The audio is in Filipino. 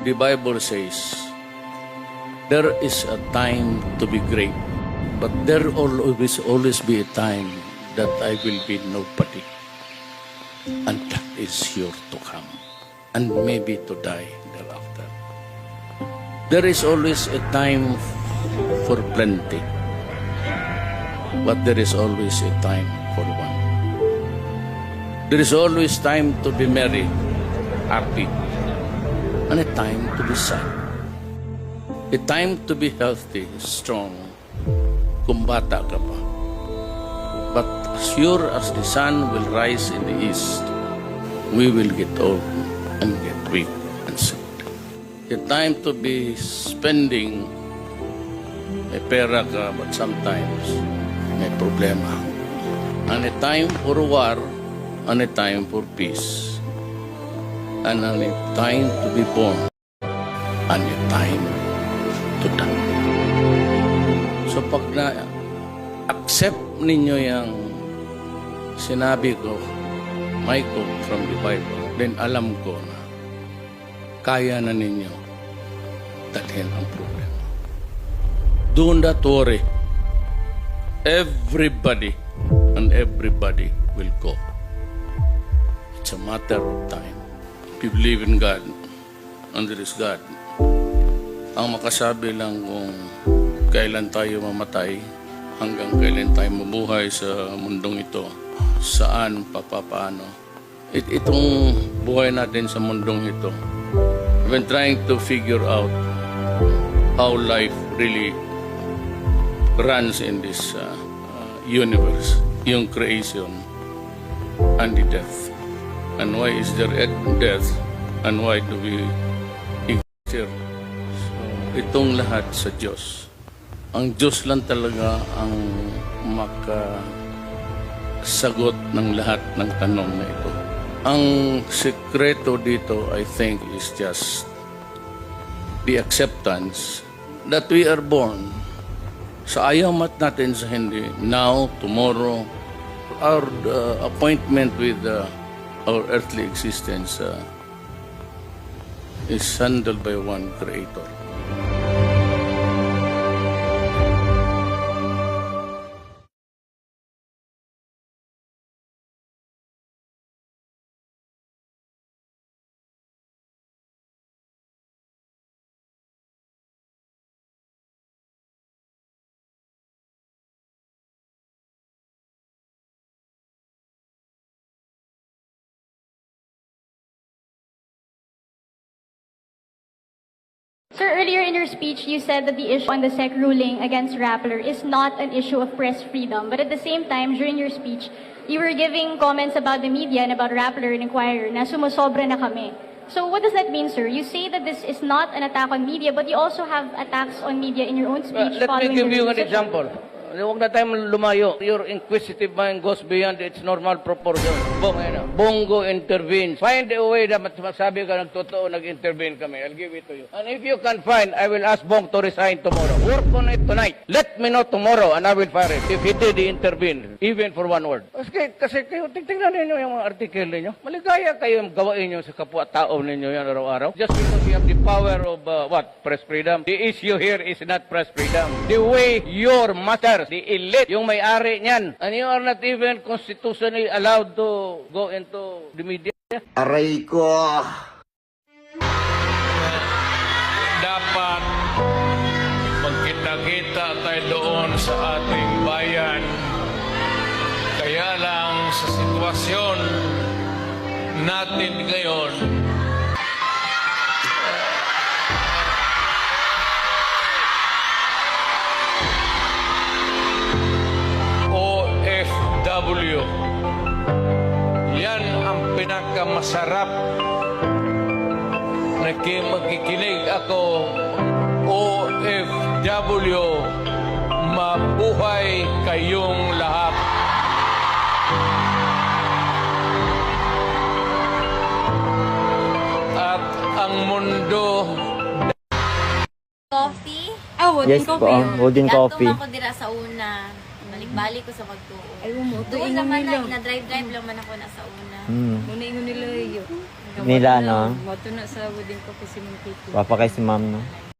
The Bible says, there is a time to be great, but there will always be a time that I will be nobody. And that is sure to come, and maybe to die thereafter. There is always a time for plenty, but there is always a time for one. There is always time to be merry, happy, and a time to be sad. A time to be healthy, strong, kung bata ka pa. But as sure as the sun will rise in the east, we will get old and get weak and sick. A time to be spending may pera ka, but sometimes may problema. And a time for war, and a time for peace. And a time to be born, and a time to die. So pag na-accept ninyo yung sinabi ko, my quote from the Bible, then alam ko na kaya na ninyo dalhin ang problema. Do not worry. Everybody and everybody will go. It's a matter of time. If you believe in God, and there is God, ang makasabi lang kung kailan tayo mamatay, hanggang kailan tayo mabuhay sa mundong ito, saan, paano. Itong buhay natin sa mundong ito, I've been trying to figure out how life really runs in this universe, yung creation and the death. And why is there death? And why do we exist here? So, itong lahat sa Diyos. Ang Diyos lang talaga ang makasagot ng lahat ng tanong na ito. Ang sekreto dito, I think, is just the acceptance that we are born. Sa ayaw mat natin sa hindi, now, tomorrow, our appointment with our earthly existence is handled by one Creator. Sir, earlier in your speech, you said that the issue on the SEC ruling against Rappler is not an issue of press freedom. But at the same time, during your speech, you were giving comments about the media and about Rappler and Inquirer na sumusobra na kami. So what does that mean, sir? You say that this is not an attack on media, but you also have attacks on media in your own speech. Let me give you an the example. Huwag na tayo lumayo. Your inquisitive mind goes beyond its normal proportion. Bongo intervenes. Find a way na masabi ka nagtotoo, nag-intervene kami. I'll give it to you. And if you can find, I will ask Bong to resign tomorrow. Work on it tonight. Let me know tomorrow and I will fire it. If he did intervene, even for one word. Kasi kayo, tingnan ninyo yung mga article ninyo. Maligaya kayo yung gawain nyo sa kapwa-tao ninyo yan araw-araw. Just because you have the power of, press freedom. The issue here is not press freedom. The way your master, the elite, yung may-ari niyan. And you are not even constitutionally allowed to go into the media. Aray ko! Dapat magkita-kita tayo doon sa ating bayan. Kaya lang sa sitwasyon natin ngayon, OFW. Yan ang pinakamasarap na magkikinig ako. OFW, mabuhay kayong lahat. At ang mundo Coffee? Yes po, wooden coffee. Gatong ako dira sa una. Balik-balik ko sa magtuo. Ay, mo. Doon naman na, na-drive-drive lang man ako na sa una. Muna ingon nila yun. nila, no? Moto na sa wedding coffee si Ma'am Kitty. Papa kay si ma'am, no?